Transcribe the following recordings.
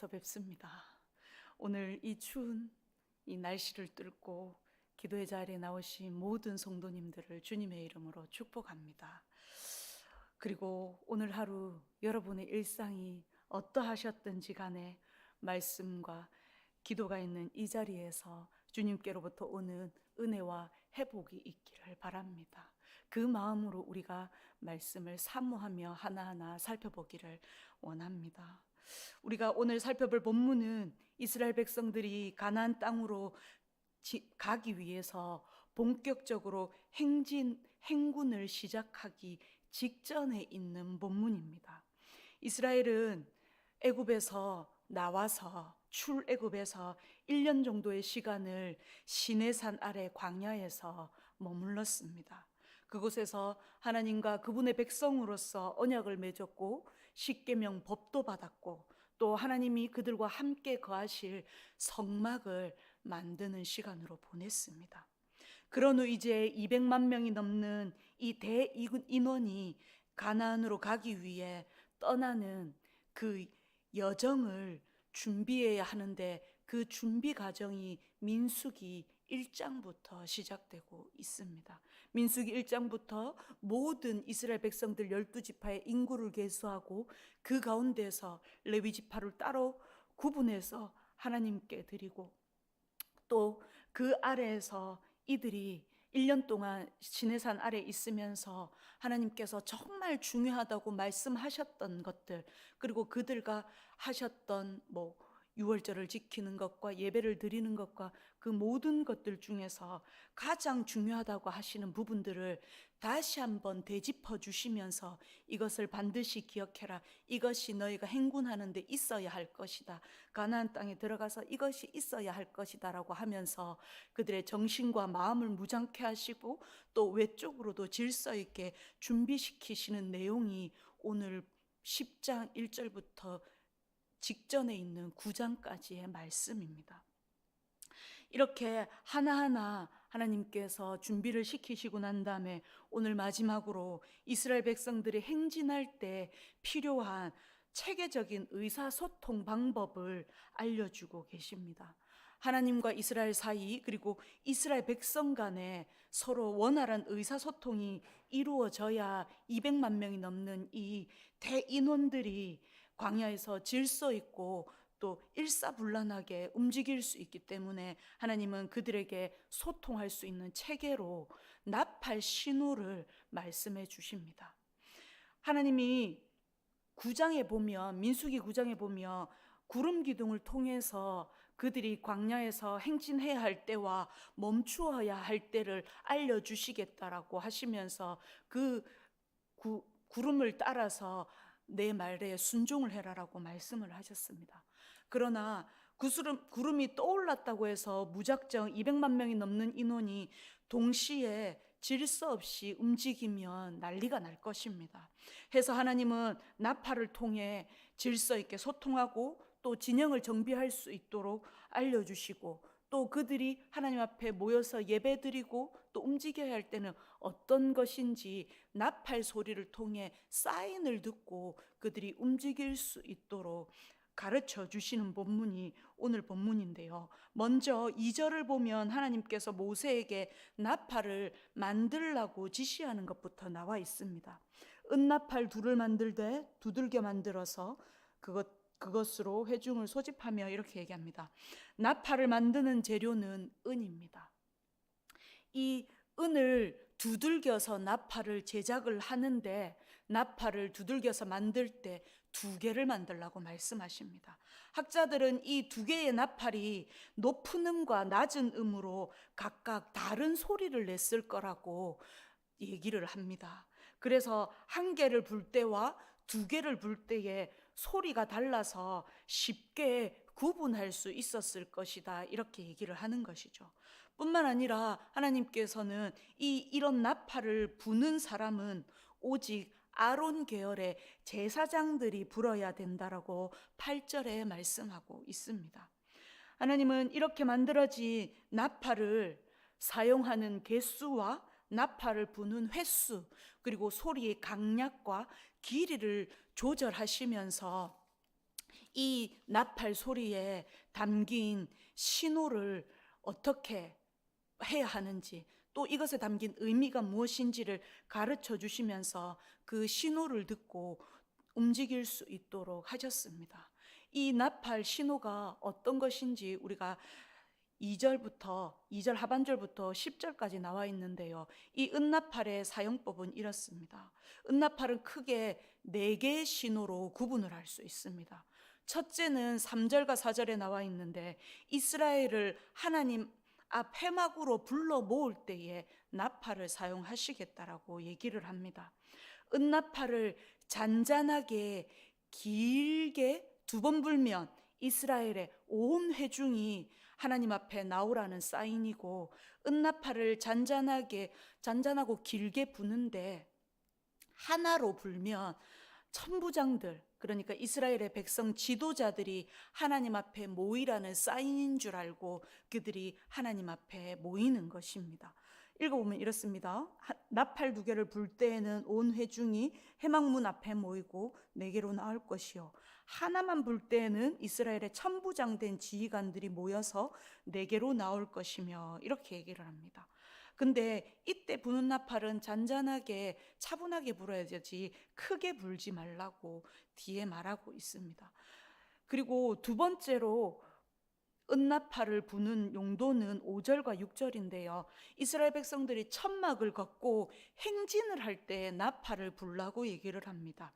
뵙습니다. 오늘 이 추운 이 날씨를 뚫고 기도의 자리에 나오신 모든 성도님들을 주님의 이름으로 축복합니다. 그리고 오늘 하루 여러분의 일상이 어떠하셨든지 간에 말씀과 기도가 있는 이 자리에서 주님께로부터 오는 은혜와 회복이 있기를 바랍니다. 그 마음으로 우리가 말씀을 사모하며 하나하나 살펴보기를 원합니다. 우리가 오늘 살펴볼 본문은 이스라엘 백성들이 가나안 땅으로 가기 위해서 본격적으로 행군을 시작하기 직전에 있는 본문입니다. 이스라엘은 애굽에서 나와서 출애굽에서 1년 정도의 시간을 시내산 아래 광야에서 머물렀습니다. 그곳에서 하나님과 그분의 백성으로서 언약을 맺었고 십계명 법도 받았고 또 하나님이 그들과 함께 거하실 성막을 만드는 시간으로 보냈습니다. 그런 후 이제 200만 명이 넘는 이 대인원이 가나안으로 가기 위해 떠나는 그 여정을 준비해야 하는데 그 준비 과정이 민수기 1장부터 시작되고 있습니다. 민수기 1장부터 모든 이스라엘 백성들 12지파의 인구를 계수하고 그 가운데서 레위 지파를 따로 구분해서 하나님께 드리고 또 그 아래에서 이들이 1년 동안 시내산 아래 있으면서 하나님께서 정말 중요하다고 말씀하셨던 것들, 그리고 그들과 하셨던 유월절을 지키는 것과 예배를 드리는 것과 그 모든 것들 중에서 가장 중요하다고 하시는 부분들을 다시 한번 되짚어 주시면서 이것을 반드시 기억해라. 이것이 너희가 행군하는 데 있어야 할 것이다. 가나안 땅에 들어가서 이것이 있어야 할 것이다 라고 하면서 그들의 정신과 마음을 무장케 하시고 또 외적으로도 질서 있게 준비시키시는 내용이 오늘 10장 1절부터 직전에 있는 9장까지의 말씀입니다. 이렇게 하나하나 하나님께서 준비를 시키시고 난 다음에 오늘 마지막으로 이스라엘 백성들이 행진할 때 필요한 체계적인 의사소통 방법을 알려주고 계십니다. 하나님과 이스라엘 사이 그리고 이스라엘 백성 간에 서로 원활한 의사소통이 이루어져야 200만 명이 넘는 이 대인원들이 광야에서 질서 있고 또 일사불란하게 움직일 수 있기 때문에 하나님은 그들에게 소통할 수 있는 체계로 나팔 신호를 말씀해 주십니다. 하나님이 9장에 보면 민수기 9장에 보면 구름 기둥을 통해서 그들이 광야에서 행진해야 할 때와 멈추어야 할 때를 알려주시겠다라고 하시면서 그 구름을 따라서 내 말에 순종을 해라라고 말씀을 하셨습니다. 그러나 구름이 떠올랐다고 해서 무작정 200만 명이 넘는 인원이 동시에 질서 없이 움직이면 난리가 날 것입니다. 해서 하나님은 나팔을 통해 질서 있게 소통하고 또 진영을 정비할 수 있도록 알려주시고 또 그들이 하나님 앞에 모여서 예배드리고 또 움직여야 할 때는 어떤 것인지 나팔 소리를 통해 사인을 듣고 그들이 움직일 수 있도록 가르쳐 주시는 본문이 오늘 본문인데요. 먼저 2절을 보면 하나님께서 모세에게 나팔을 만들라고 지시하는 것부터 나와 있습니다. 은나팔 둘을 만들되 두들겨 만들어서 그것으로 회중을 소집하며 이렇게 얘기합니다. 나팔을 만드는 재료는 은입니다. 이 은을 두들겨서 나팔을 제작을 하는데 나팔을 두들겨서 만들 때 2개를 만들라고 말씀하십니다. 학자들은 이 2개의 나팔이 높은 음과 낮은 음으로 각각 다른 소리를 냈을 거라고 얘기를 합니다. 그래서 1개를 불 때와 2개를 불 때의 소리가 달라서 쉽게 구분할 수 있었을 것이다 이렇게 얘기를 하는 것이죠. 뿐만 아니라 하나님께서는 이런 나팔을 부는 사람은 오직 아론 계열의 제사장들이 불어야 된다라고 8절에 말씀하고 있습니다. 하나님은 이렇게 만들어진 나팔을 사용하는 개수와 나팔을 부는 횟수 그리고 소리의 강약과 길이를 조절하시면서 이 나팔 소리에 담긴 신호를 어떻게 해야 하는지, 또 이것에 담긴 의미가 무엇인지를 가르쳐 주시면서 그 신호를 듣고 움직일 수 있도록 하셨습니다. 이 나팔 신호가 어떤 것인지 우리가 2절 하반절부터 10절까지 나와 있는데요. 이 은나팔의 사용법은 이렇습니다. 은나팔은 크게 4개의 신호로 구분을 할 수 있습니다. 첫째는 3절과 4절에 나와 있는데, 이스라엘을 하나님 앞 회막으로 불러 모을 때에 나팔을 사용하시겠다라고 얘기를 합니다. 은나팔을 잔잔하게 길게 2번 불면 이스라엘의 온 회중이 하나님 앞에 나오라는 사인이고, 은나팔을 잔잔하고 길게 부는데 하나로 불면 천부장들, 그러니까 이스라엘의 백성 지도자들이 하나님 앞에 모이라는 사인인 줄 알고 그들이 하나님 앞에 모이는 것입니다. 읽어보면 이렇습니다. 나팔 2개를 불 때에는 온 회중이 회막문 앞에 모이고 4개로 나올 것이요, 하나만 불 때에는 이스라엘의 천부장된 지휘관들이 모여서 4개로 나올 것이며, 이렇게 얘기를 합니다. 근데 이때 부는 나팔은 잔잔하게 차분하게 불어야 되지 크게 불지 말라고 뒤에 말하고 있습니다. 그리고 2번째로 은나팔을 부는 용도는 5절과 6절인데요. 이스라엘 백성들이 천막을 걷고 행진을 할 때 나팔을 불라고 얘기를 합니다.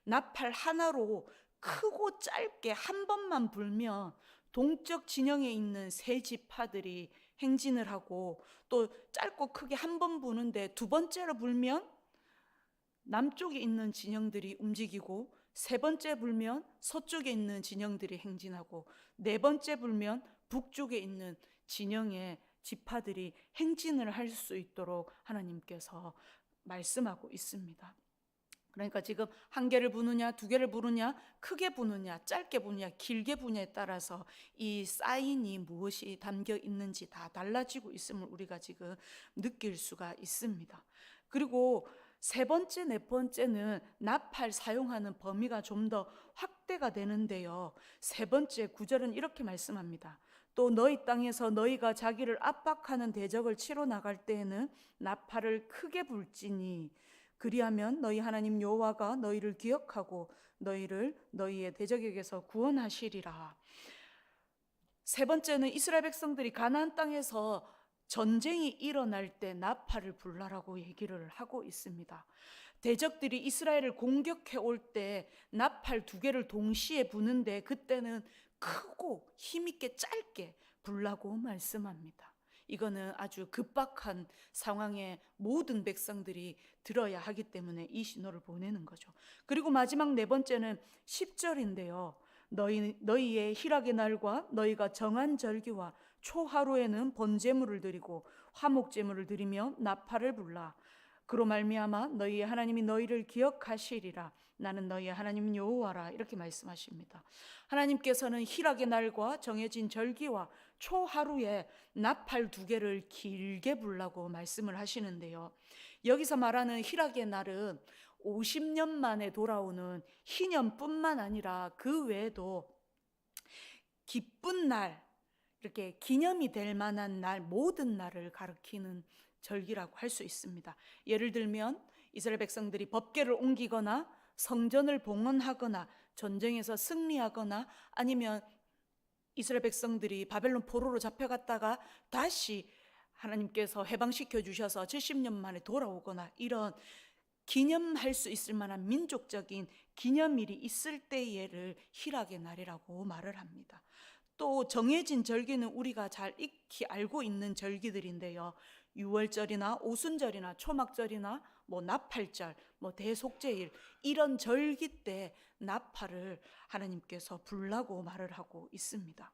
나팔 하나로 크고 짧게 한 번만 불면 동쪽 진영에 있는 세 지파들이 행진을 하고, 또 짧고 크게 한 번 부는데 2번째로 불면 남쪽에 있는 진영들이 움직이고, 3번째 불면 서쪽에 있는 진영들이 행진하고, 4번째 불면 북쪽에 있는 진영의 지파들이 행진을 할 수 있도록 하나님께서 말씀하고 있습니다. 그러니까 지금 1개를 부느냐 2개를 부느냐, 크게 부느냐 짧게 부느냐 길게 부느냐에 따라서 이 사인이 무엇이 담겨 있는지 다 달라지고 있음을 우리가 지금 느낄 수가 있습니다. 그리고 3번째, 4번째는 나팔 사용하는 범위가 좀 더 확대가 되는데요. 3번째 9절은 이렇게 말씀합니다. 또 너희 땅에서 너희가 자기를 압박하는 대적을 치러 나갈 때에는 나팔을 크게 불지니, 그리하면 너희 하나님 여호와가 너희를 기억하고 너희를 너희의 대적에게서 구원하시리라. 3번째는 이스라엘 백성들이 가나안 땅에서 전쟁이 일어날 때 나팔을 불라라고 얘기를 하고 있습니다. 대적들이 이스라엘을 공격해 올 때 나팔 2개를 동시에 부는데, 그때는 크고 힘있게 짧게 불라고 말씀합니다. 이거는 아주 급박한 상황에 모든 백성들이 들어야 하기 때문에 이 신호를 보내는 거죠. 그리고 마지막 4번째는 10절인데요. 너희의 희락의 날과 너희가 정한 절기와 초하루에는 번제물을 드리고 화목제물을 드리며 나팔을 불라. 그로 말미암아 너희의 하나님이 너희를 기억하시리라. 나는 너희의 하나님 여호와라. 이렇게 말씀하십니다. 하나님께서는 희락의 날과 정해진 절기와 초하루에 나팔 2개를 길게 불라고 말씀을 하시는데요. 여기서 말하는 희락의 날은 50년 만에 돌아오는 희년뿐만 아니라 그 외에도 기쁜 날, 이렇게 기념이 될 만한 날, 모든 날을 가리키는 절기라고 할 수 있습니다. 예를 들면 이스라엘 백성들이 법궤를 옮기거나 성전을 봉헌하거나 전쟁에서 승리하거나, 아니면 이스라엘 백성들이 바벨론 포로로 잡혀갔다가 다시 하나님께서 해방시켜 주셔서 70년 만에 돌아오거나, 이런 기념할 수 있을 만한 민족적인 기념일이 있을 때를 희락의 날이라고 말을 합니다. 또 정해진 절기는 우리가 잘 익히 알고 있는 절기들인데요. 유월절이나 오순절이나 초막절이나 나팔절, 대속제일, 이런 절기 때 나팔을 하나님께서 불라고 말을 하고 있습니다.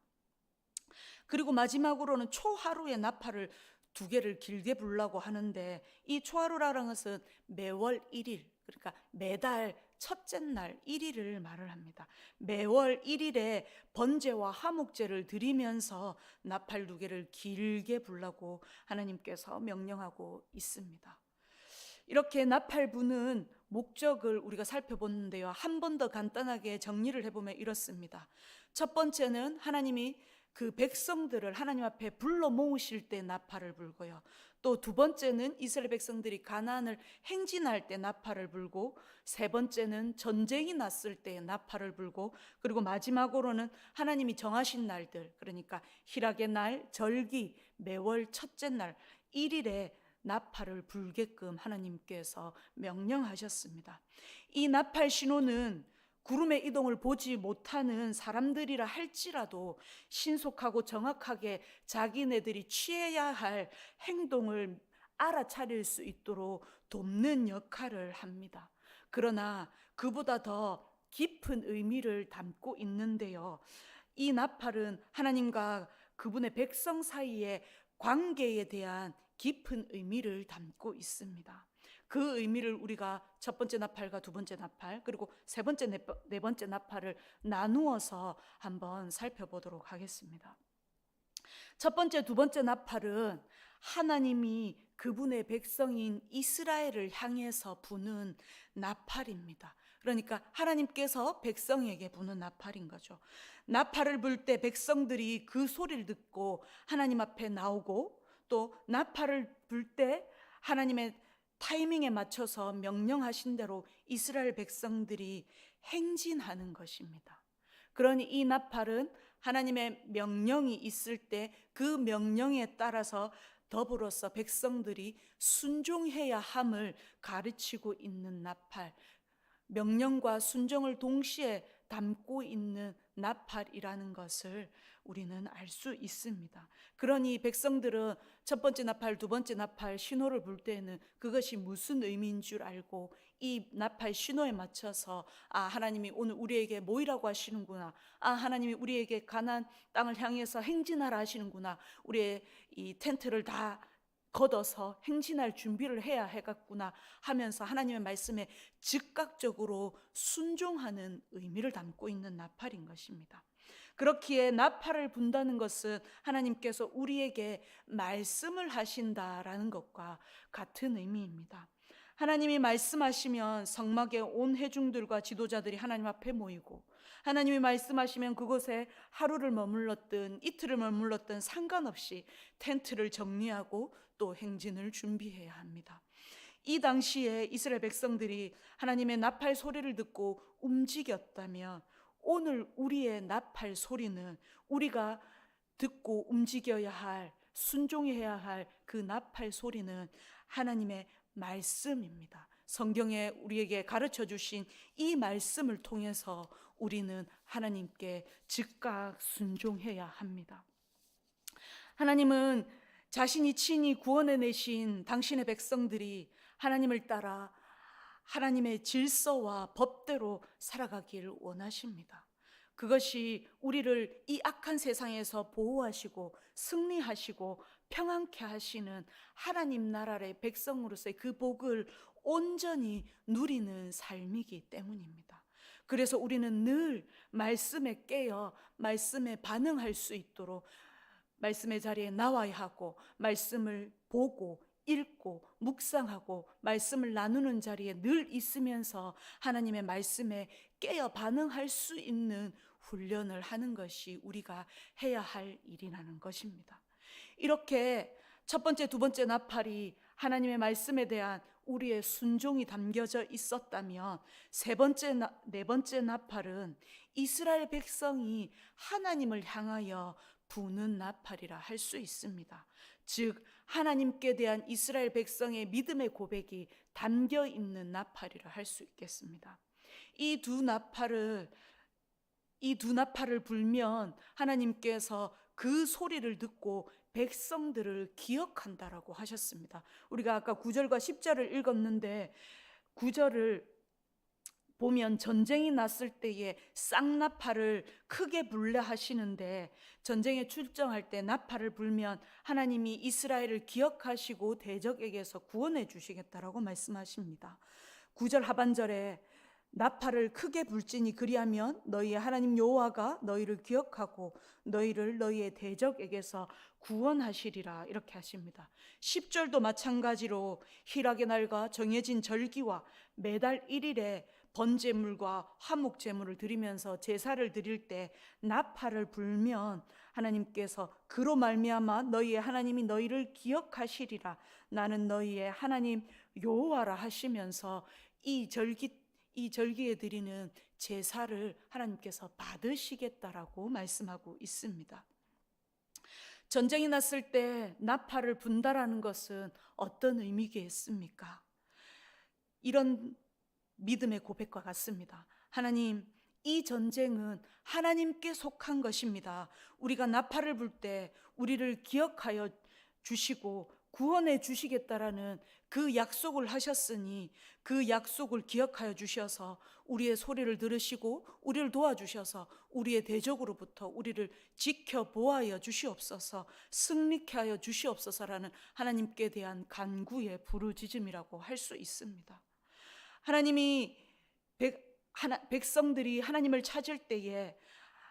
그리고 마지막으로는 초하루에 나팔을 2개를 길게 불라고 하는데, 이 초하루라는 것은 매월 1일, 그러니까 매달 첫째 날 1일을 말을 합니다. 매월 1일에 번제와 화목제를 드리면서 나팔 2개를 길게 불라고 하나님께서 명령하고 있습니다. 이렇게 나팔 부는 목적을 우리가 살펴봤는데요. 한 번 더 간단하게 정리를 해보면 이렇습니다. 첫 번째는 하나님이 그 백성들을 하나님 앞에 불러 모으실 때 나팔을 불고요. 또 두 번째는 이스라엘 백성들이 가나안을 행진할 때 나팔을 불고, 세 번째는 전쟁이 났을 때 나팔을 불고, 그리고 마지막으로는 하나님이 정하신 날들, 그러니까 희락의 날, 절기, 매월 첫째 날 1일에 나팔을 불게끔 하나님께서 명령하셨습니다. 이 나팔 신호는 구름의 이동을 보지 못하는 사람들이라 할지라도 신속하고 정확하게 자기네들이 취해야 할 행동을 알아차릴 수 있도록 돕는 역할을 합니다. 그러나 그보다 더 깊은 의미를 담고 있는데요. 이 나팔은 하나님과 그분의 백성 사이의 관계에 대한 깊은 의미를 담고 있습니다. 그 의미를 우리가 첫 번째 나팔과 두 번째 나팔, 그리고 세 번째, 네 번째 나팔을 나누어서 한번 살펴보도록 하겠습니다. 첫 번째, 두 번째 나팔은 하나님이 그분의 백성인 이스라엘을 향해서 부는 나팔입니다. 그러니까 하나님께서 백성에게 부는 나팔인 거죠. 나팔을 불 때 백성들이 그 소리를 듣고 하나님 앞에 나오고, 또 나팔을 불 때 하나님의 타이밍에 맞춰서 명령하신 대로 이스라엘 백성들이 행진하는 것입니다. 그러니 이 나팔은 하나님의 명령이 있을 때 그 명령에 따라서 더불어서 백성들이 순종해야 함을 가르치고 있는 나팔, 명령과 순종을 동시에 담고 있는 나팔이라는 것을 우리는 알 수 있습니다. 그러니 백성들은 첫 번째 나팔, 두 번째 나팔 신호를 불 때는 그것이 무슨 의미인 줄 알고 이 나팔 신호에 맞춰서 하나님이 오늘 우리에게 모이라고 하시는구나, 하나님이 우리에게 가나안 땅을 향해서 행진하라 하시는구나, 우리의 이 텐트를 다 걷어서 행진할 준비를 해야 해갔구나 하면서 하나님의 말씀에 즉각적으로 순종하는 의미를 담고 있는 나팔인 것입니다. 그렇기에 나팔을 분다는 것은 하나님께서 우리에게 말씀을 하신다라는 것과 같은 의미입니다. 하나님이 말씀하시면 성막의 온 회중들과 지도자들이 하나님 앞에 모이고, 하나님이 말씀하시면 그곳에 하루를 머물렀든 이틀을 머물렀든 상관없이 텐트를 정리하고 또 행진을 준비해야 합니다. 이 당시에 이스라엘 백성들이 하나님의 나팔 소리를 듣고 움직였다면, 오늘 우리의 나팔 소리는 우리가 듣고 움직여야 할, 순종해야 할 그 나팔 소리는 하나님의 말씀입니다. 성경에 우리에게 가르쳐 주신 이 말씀을 통해서 우리는 하나님께 즉각 순종해야 합니다. 하나님은 자신이 친히 구원해내신 당신의 백성들이 하나님을 따라 하나님의 질서와 법대로 살아가기를 원하십니다. 그것이 우리를 이 악한 세상에서 보호하시고 승리하시고 평안케 하시는 하나님 나라의 백성으로서의 그 복을 온전히 누리는 삶이기 때문입니다. 그래서 우리는 늘 말씀에 깨어 말씀에 반응할 수 있도록 말씀의 자리에 나와야 하고, 말씀을 보고 읽고 묵상하고 말씀을 나누는 자리에 늘 있으면서 하나님의 말씀에 깨어 반응할 수 있는 훈련을 하는 것이 우리가 해야 할 일이라는 것입니다. 이렇게 첫 번째, 두 번째 나팔이 하나님의 말씀에 대한 우리의 순종이 담겨져 있었다면, 세 번째, 네 번째 나팔은 이스라엘 백성이 하나님을 향하여 부는 나팔이라 할 수 있습니다. 즉 하나님께 대한 이스라엘 백성의 믿음의 고백이 담겨 있는 나팔이라 할 수 있겠습니다. 이 두 나팔을 불면 하나님께서 그 소리를 듣고 백성들을 기억한다라고 하셨습니다. 우리가 아까 9절과 10절을 읽었는데, 9절을 보면 전쟁이 났을 때에 쌍나팔을 크게 불려 하시는데, 전쟁에 출정할 때 나팔을 불면 하나님이 이스라엘을 기억하시고 대적에게서 구원해 주시겠다라고 말씀하십니다. 9절 하반절에 나팔을 크게 불지니 그리하면 너희의 하나님 여호와가 너희를 기억하고 너희를 너희의 대적에게서 구원하시리라. 이렇게 하십니다. 10절도 마찬가지로 희락의 날과 정해진 절기와 매달 1일에 번제물과 화목제물을 드리면서 제사를 드릴 때 나팔을 불면 하나님께서 그로 말미암아 너희의 하나님이 너희를 기억하시리라. 나는 너희의 하나님 여호와라 하시면서 이 절기에 드리는 제사를 하나님께서 받으시겠다라고 말씀하고 있습니다. 전쟁이 났을 때 나팔을 분다라는 것은 어떤 의미겠습니까? 이런 믿음의 고백과 같습니다. 하나님, 이 전쟁은 하나님께 속한 것입니다. 우리가 나팔을 불 때 우리를 기억하여 주시고 구원해 주시겠다라는 그 약속을 하셨으니 그 약속을 기억하여 주셔서 우리의 소리를 들으시고 우리를 도와주셔서 우리의 대적으로부터 우리를 지켜보아여 주시옵소서, 승리케 하여 주시옵소서라는 하나님께 대한 간구의 부르짖음이라고 할 수 있습니다. 하나님이 백성들이 하나님을 찾을 때에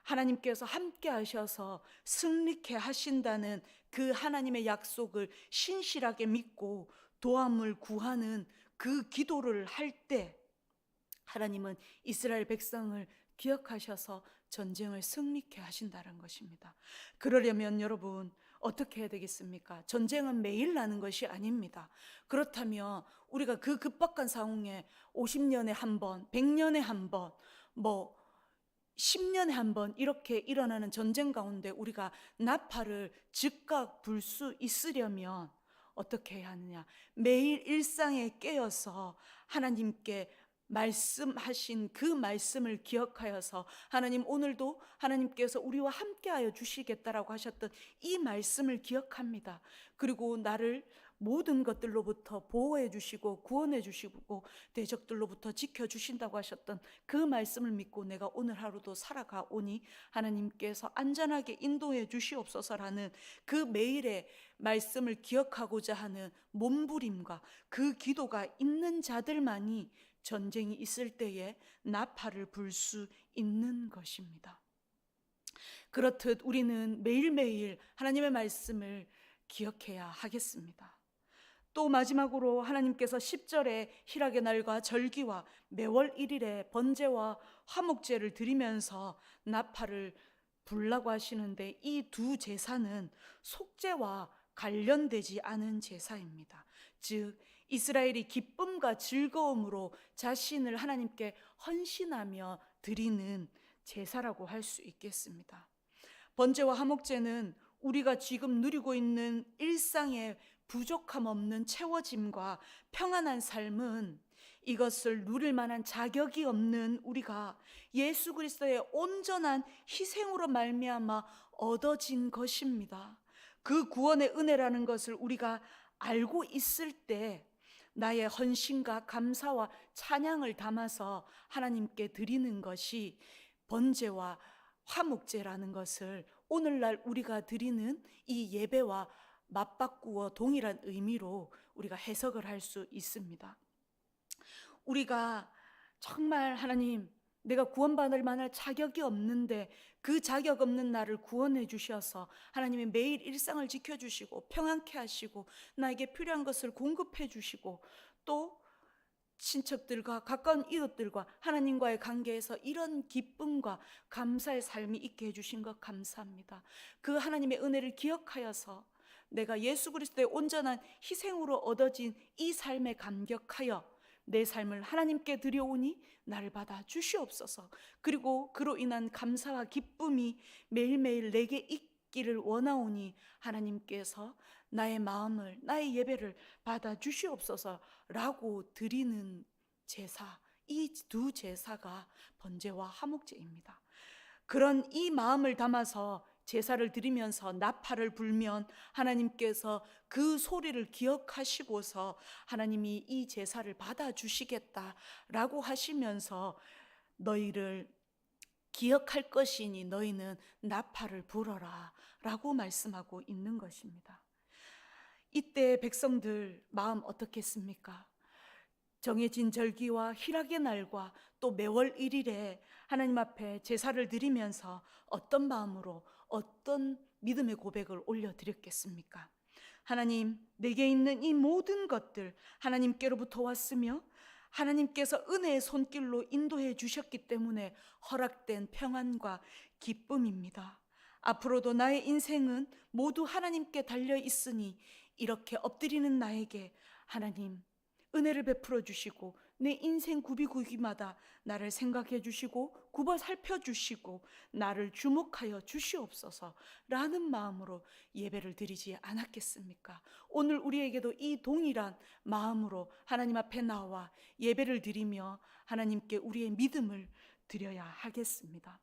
하나님께서 함께 하셔서 승리케 하신다는 그 하나님의 약속을 신실하게 믿고 도함을 구하는 그 기도를 할 때 하나님은 이스라엘 백성을 기억하셔서 전쟁을 승리케 하신다는 것입니다. 그러려면 여러분 어떻게 해야 되겠습니까? 전쟁은 매일 나는 것이 아닙니다. 그렇다면 우리가 그 급박한 상황에 50년에 한 번, 100년에 한 번, 10년에 한 번 이렇게 일어나는 전쟁 가운데 우리가 나팔을 즉각 불 수 있으려면 어떻게 해야 하느냐? 매일 일상에 깨어서 하나님께 말씀하신 그 말씀을 기억하여서 하나님, 오늘도 하나님께서 우리와 함께하여 주시겠다라고 하셨던 이 말씀을 기억합니다. 그리고 나를 모든 것들로부터 보호해 주시고 구원해 주시고 대적들로부터 지켜주신다고 하셨던 그 말씀을 믿고 내가 오늘 하루도 살아가오니 하나님께서 안전하게 인도해 주시옵소서라는 그 매일의 말씀을 기억하고자 하는 몸부림과 그 기도가 있는 자들만이 전쟁이 있을 때에 나팔을 불 수 있는 것입니다. 그렇듯 우리는 매일매일 하나님의 말씀을 기억해야 하겠습니다. 또 마지막으로 하나님께서 10절에 희락의 날과 절기와 매월 1일에 번제와 화목제를 드리면서 나팔을 불라고 하시는데 이 두 제사는 속죄와 관련되지 않은 제사입니다. 즉 이스라엘이 기쁨과 즐거움으로 자신을 하나님께 헌신하며 드리는 제사라고 할 수 있겠습니다. 번제와 화목제는 우리가 지금 누리고 있는 일상의 부족함 없는 채워짐과 평안한 삶은 이것을 누릴 만한 자격이 없는 우리가 예수 그리스도의 온전한 희생으로 말미암아 얻어진 것입니다. 그 구원의 은혜라는 것을 우리가 알고 있을 때 나의 헌신과 감사와 찬양을 담아서 하나님께 드리는 것이 번제와 화목제라는 것을 오늘날 우리가 드리는 이 예배와 맞바꾸어 동일한 의미로 우리가 해석을 할 수 있습니다. 우리가 정말 하나님, 내가 구원받을 만한 자격이 없는데 그 자격 없는 나를 구원해 주셔서 하나님이 매일 일상을 지켜주시고 평안케 하시고 나에게 필요한 것을 공급해 주시고 또 친척들과 가까운 이웃들과 하나님과의 관계에서 이런 기쁨과 감사의 삶이 있게 해주신 것 감사합니다. 그 하나님의 은혜를 기억하여서 내가 예수 그리스도의 온전한 희생으로 얻어진 이 삶에 감격하여 내 삶을 하나님께 드려오니 나를 받아 주시옵소서. 그리고 그로 인한 감사와 기쁨이 매일매일 내게 있기를 원하오니 하나님께서 나의 마음을, 나의 예배를 받아 주시옵소서라고 드리는 제사, 이 두 제사가 번제와 화목제입니다. 그런 이 마음을 담아서 제사를 드리면서 나팔을 불면 하나님께서 그 소리를 기억하시고서 하나님이 이 제사를 받아주시겠다라고 하시면서 너희를 기억할 것이니 너희는 나팔을 불어라 라고 말씀하고 있는 것입니다. 이때 백성들 마음 어떻겠습니까? 정해진 절기와 희락의 날과 또 매월 1일에 하나님 앞에 제사를 드리면서 어떤 마음으로 어떤 믿음의 고백을 올려드렸겠습니까? 하나님, 내게 있는 이 모든 것들 하나님께로부터 왔으며 하나님께서 은혜의 손길로 인도해 주셨기 때문에 허락된 평안과 기쁨입니다. 앞으로도 나의 인생은 모두 하나님께 달려 있으니 이렇게 엎드리는 나에게 하나님 은혜를 베풀어 주시고 내 인생 구비구기마다 나를 생각해 주시고 굽어 살펴주시고 나를 주목하여 주시옵소서라는 마음으로 예배를 드리지 않았겠습니까? 오늘 우리에게도 이 동일한 마음으로 하나님 앞에 나와 예배를 드리며 하나님께 우리의 믿음을 드려야 하겠습니다.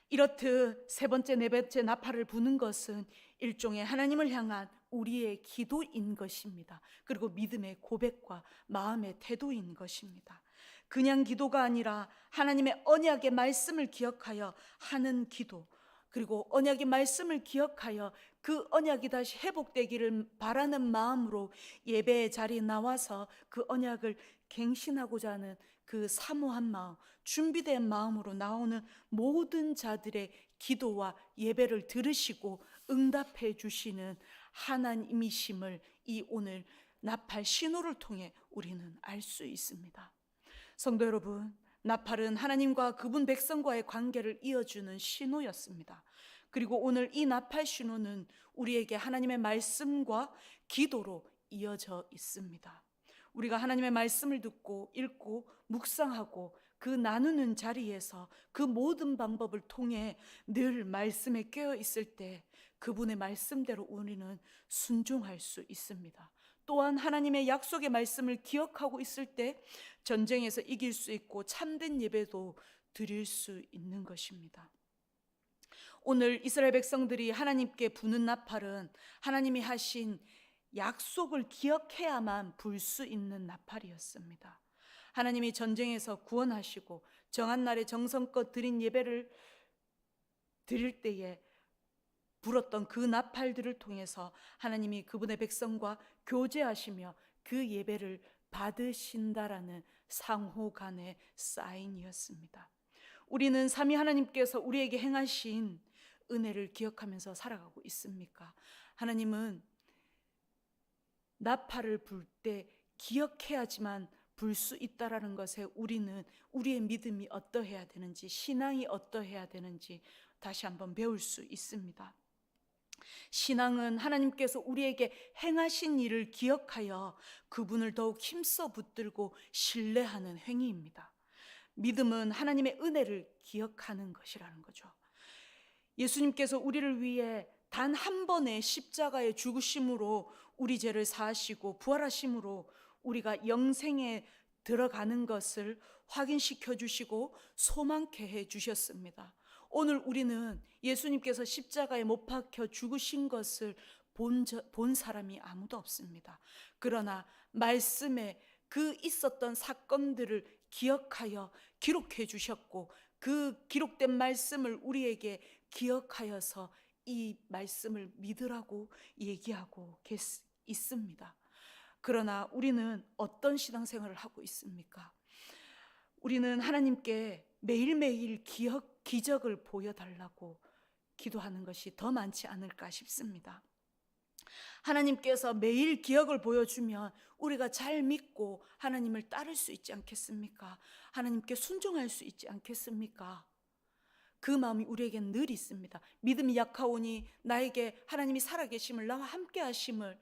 이렇듯 세 번째, 네 번째 나팔을 부는 것은 일종의 하나님을 향한 우리의 기도인 것입니다. 그리고 믿음의 고백과 마음의 태도인 것입니다. 그냥 기도가 아니라 하나님의 언약의 말씀을 기억하여 하는 기도, 그리고 언약의 말씀을 기억하여 그 언약이 다시 회복되기를 바라는 마음으로 예배의 자리에 나와서 그 언약을 갱신하고자 하는 그 사모한 마음, 준비된 마음으로 나오는 모든 자들의 기도와 예배를 들으시고 응답해 주시는 하나님이심을 이 오늘 나팔 신호를 통해 우리는 알 수 있습니다. 성도 여러분, 나팔은 하나님과 그분 백성과의 관계를 이어주는 신호였습니다. 그리고 오늘 이 나팔 신호는 우리에게 하나님의 말씀과 기도로 이어져 있습니다. 우리가 하나님의 말씀을 듣고 읽고 묵상하고 그 나누는 자리에서 그 모든 방법을 통해 늘 말씀에 깨어 있을 때 그분의 말씀대로 우리는 순종할 수 있습니다. 또한 하나님의 약속의 말씀을 기억하고 있을 때 전쟁에서 이길 수 있고 참된 예배도 드릴 수 있는 것입니다. 오늘 이스라엘 백성들이 하나님께 부는 나팔은 하나님이 하신 약속을 기억해야만 불 수 있는 나팔이었습니다. 하나님이 전쟁에서 구원하시고 정한 날에 정성껏 드린 예배를 드릴 때에 불었던 그 나팔들을 통해서 하나님이 그분의 백성과 교제하시며 그 예배를 받으신다라는 상호 간의 사인이었습니다. 우리는 삼위 하나님께서 우리에게 행하신 은혜를 기억하면서 살아가고 있습니까? 하나님은 나팔을 불 때 기억해야지만 불 수 있다라는 것에 우리는 우리의 믿음이 어떠해야 되는지, 신앙이 어떠해야 되는지 다시 한번 배울 수 있습니다. 신앙은 하나님께서 우리에게 행하신 일을 기억하여 그분을 더욱 힘써 붙들고 신뢰하는 행위입니다. 믿음은 하나님의 은혜를 기억하는 것이라는 거죠. 예수님께서 우리를 위해 단 한 번의 십자가의 죽으심으로 우리 죄를 사하시고 부활하심으로 우리가 영생에 들어가는 것을 확인시켜 주시고 소망케 해 주셨습니다. 오늘 우리는 예수님께서 십자가에 못 박혀 죽으신 것을 본 사람이 아무도 없습니다. 그러나 말씀에 그 있었던 사건들을 기억하여 기록해 주셨고 그 기록된 말씀을 우리에게 기억하여서 이 말씀을 믿으라고 얘기하고 있습니다. 그러나 우리는 어떤 신앙생활을 하고 있습니까? 우리는 하나님께 매일매일 기적을 보여달라고 기도하는 것이 더 많지 않을까 싶습니다. 하나님께서 매일 기적을 보여주면 우리가 잘 믿고 하나님을 따를 수 있지 않겠습니까? 하나님께 순종할 수 있지 않겠습니까? 그 마음이 우리에겐 늘 있습니다. 믿음이 약하오니 나에게 하나님이 살아계심을, 나와 함께 하심을,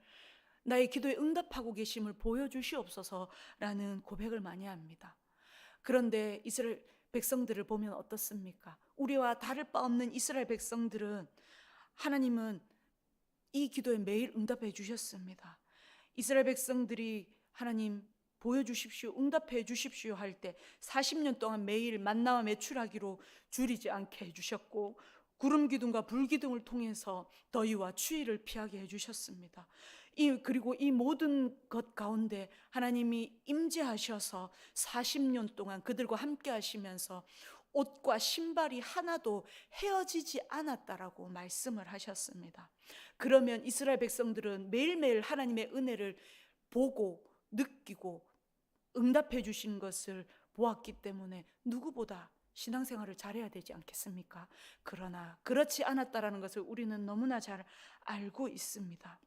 나의 기도에 응답하고 계심을 보여주시옵소서라는 고백을 많이 합니다. 그런데 이스라엘 백성들을 보면 어떻습니까? 우리와 다를 바 없는 이스라엘 백성들은 하나님은 이 기도에 매일 응답해 주셨습니다. 이스라엘 백성들이 하나님 보여주십시오, 응답해 주십시오 할 때 40년 동안 매일 만나와 메추라기로 줄이지 않게 해주셨고 구름 기둥과 불 기둥을 통해서 더위와 추위를 피하게 해주셨습니다. 그리고 이 모든 것 가운데 하나님이 임재하셔서 40년 동안 그들과 함께 하시면서 옷과 신발이 하나도 헤어지지 않았다라고 말씀을 하셨습니다. 그러면 이스라엘 백성들은 매일매일 하나님의 은혜를 보고 느끼고 응답해 주신 것을 보았기 때문에 누구보다 신앙생활을 잘해야 되지 않겠습니까? 그러나 그렇지 않았다라는 것을 우리는 너무나 잘 알고 있습니다.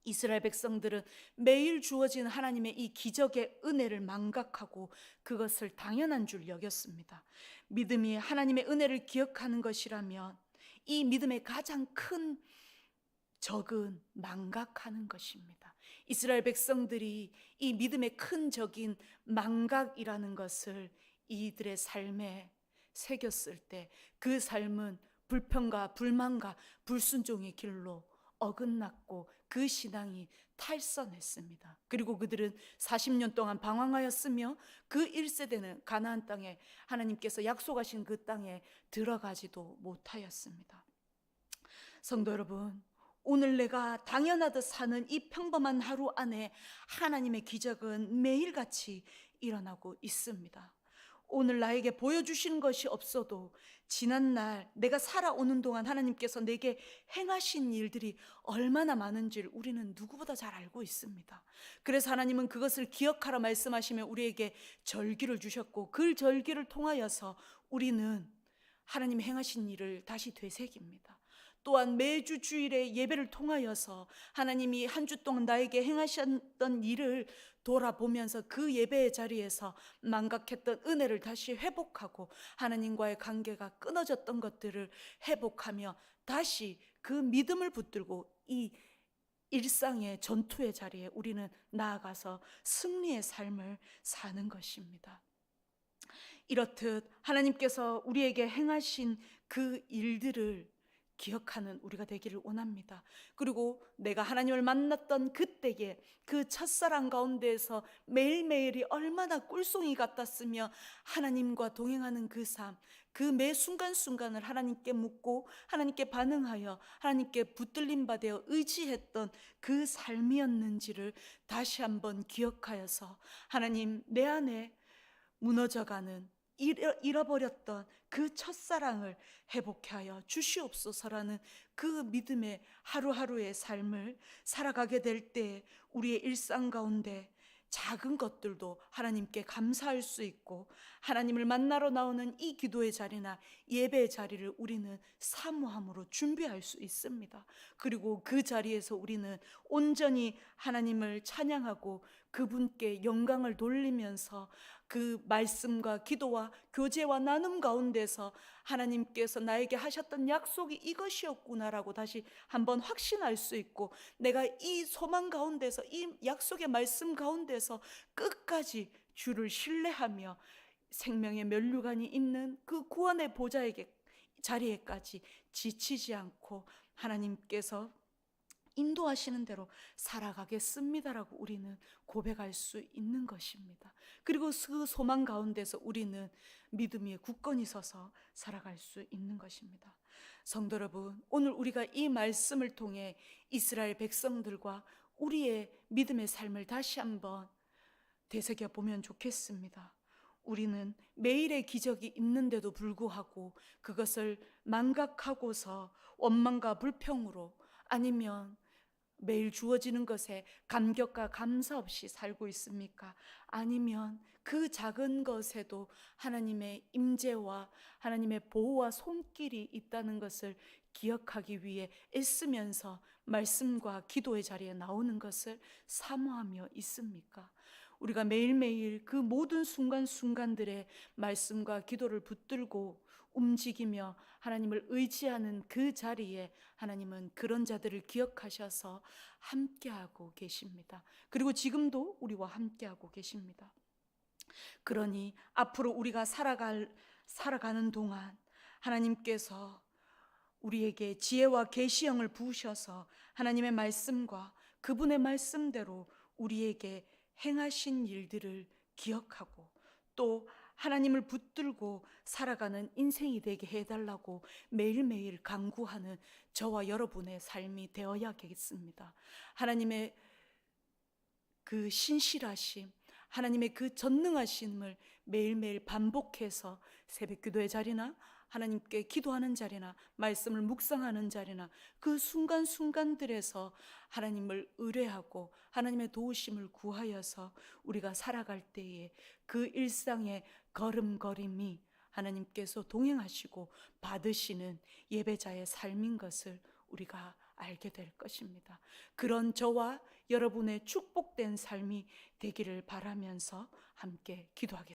이스라엘 백성들은 매일 주어진 하나님의 이 기적의 은혜를 망각하고 그것을 당연한 줄 여겼습니다. 믿음이 하나님의 은혜를 기억하는 것이라면 이 믿음의 가장 큰 적은 망각하는 것입니다. 이스라엘 백성들이 이 믿음의 큰 적인 망각이라는 것을 이들의 삶에 새겼을 때 그 삶은 불평과 불만과 불순종의 길로 어긋났고 그 신앙이 탈선했습니다. 그리고 그들은 40년 동안 방황하였으며 그 1세대는 가나안 땅에 하나님께서 약속하신 그 땅에 들어가지도 못하였습니다. 성도 여러분, 오늘 내가 당연하듯 사는 이 평범한 하루 안에 하나님의 기적은 매일같이 일어나고 있습니다. 오늘 나에게 보여주신 것이 없어도 지난날 내가 살아오는 동안 하나님께서 내게 행하신 일들이 얼마나 많은지를 우리는 누구보다 잘 알고 있습니다. 그래서 하나님은 그것을 기억하라 말씀하시며 우리에게 절기를 주셨고 그 절기를 통하여서 우리는 하나님이 행하신 일을 다시 되새깁니다. 또한 매주 주일에 예배를 통하여서 하나님이 한 주 동안 나에게 행하셨던 일을 돌아보면서 그 예배의 자리에서 망각했던 은혜를 다시 회복하고 하나님과의 관계가 끊어졌던 것들을 회복하며 다시 그 믿음을 붙들고 이 일상의 전투의 자리에 우리는 나아가서 승리의 삶을 사는 것입니다. 이렇듯 하나님께서 우리에게 행하신 그 일들을 기억하는 우리가 되기를 원합니다. 그리고 내가 하나님을 만났던 그때에 그 첫사랑 가운데에서 매일매일이 얼마나 꿀송이 같았으며 하나님과 동행하는 그 삶, 그 매 순간순간을 하나님께 묻고 하나님께 반응하여 하나님께 붙들림 받아 의지했던 그 삶이었는지를 다시 한번 기억하여서 하나님, 내 안에 무너져가는 잃어버렸던 그 첫사랑을 회복해 하여 주시옵소서라는 그 믿음의 하루하루의 삶을 살아가게 될 때 우리의 일상 가운데 작은 것들도 하나님께 감사할 수 있고 하나님을 만나러 나오는 이 기도의 자리나 예배의 자리를 우리는 사모함으로 준비할 수 있습니다. 그리고 그 자리에서 우리는 온전히 하나님을 찬양하고 그분께 영광을 돌리면서 그 말씀과 기도와 교제와 나눔 가운데서 하나님께서 나에게 하셨던 약속이 이것이었구나라고 다시 한번 확신할 수 있고 내가 이 소망 가운데서 이 약속의 말씀 가운데서 끝까지 주를 신뢰하며 생명의 면류관이 있는 그 구원의 보좌에게 자리에까지 지치지 않고 하나님께서 인도하시는 대로 살아가겠습니다라고 우리는 고백할 수 있는 것입니다. 그리고 그 소망 가운데서 우리는 믿음 위에 굳건히 서서 살아갈 수 있는 것입니다. 성도 여러분, 오늘 우리가 이 말씀을 통해 이스라엘 백성들과 우리의 믿음의 삶을 다시 한번 되새겨 보면 좋겠습니다. 우리는 매일의 기적이 있는데도 불구하고 그것을 망각하고서 원망과 불평으로 아니면 매일 주어지는 것에 감격과 감사 없이 살고 있습니까? 아니면 그 작은 것에도 하나님의 임재와 하나님의 보호와 손길이 있다는 것을 기억하기 위해 애쓰면서 말씀과 기도의 자리에 나오는 것을 사모하며 있습니까? 우리가 매일매일 그 모든 순간순간들의 말씀과 기도를 붙들고 움직이며 하나님을 의지하는 그 자리에 하나님은 그런 자들을 기억하셔서 함께하고 계십니다. 그리고 지금도 우리와 함께하고 계십니다. 그러니 앞으로 우리가 살아가는 동안 하나님께서 우리에게 지혜와 계시형을 부으셔서 하나님의 말씀과 그분의 말씀대로 우리에게 행하신 일들을 기억하고 또 하나님을 붙들고 살아가는 인생이 되게 해달라고 매일매일 간구하는 저와 여러분의 삶이 되어야겠습니다. 하나님의 그 신실하심, 하나님의 그 전능하심을 매일매일 반복해서 새벽 기도의 자리나 하나님께 기도하는 자리나 말씀을 묵상하는 자리나 그 순간순간들에서 하나님을 의뢰하고 하나님의 도우심을 구하여서 우리가 살아갈 때에 그 일상의 걸음걸음이 하나님께서 동행하시고 받으시는 예배자의 삶인 것을 우리가 알게 될 것입니다. 그런 저와 여러분의 축복된 삶이 되기를 바라면서 함께 기도하겠습니다.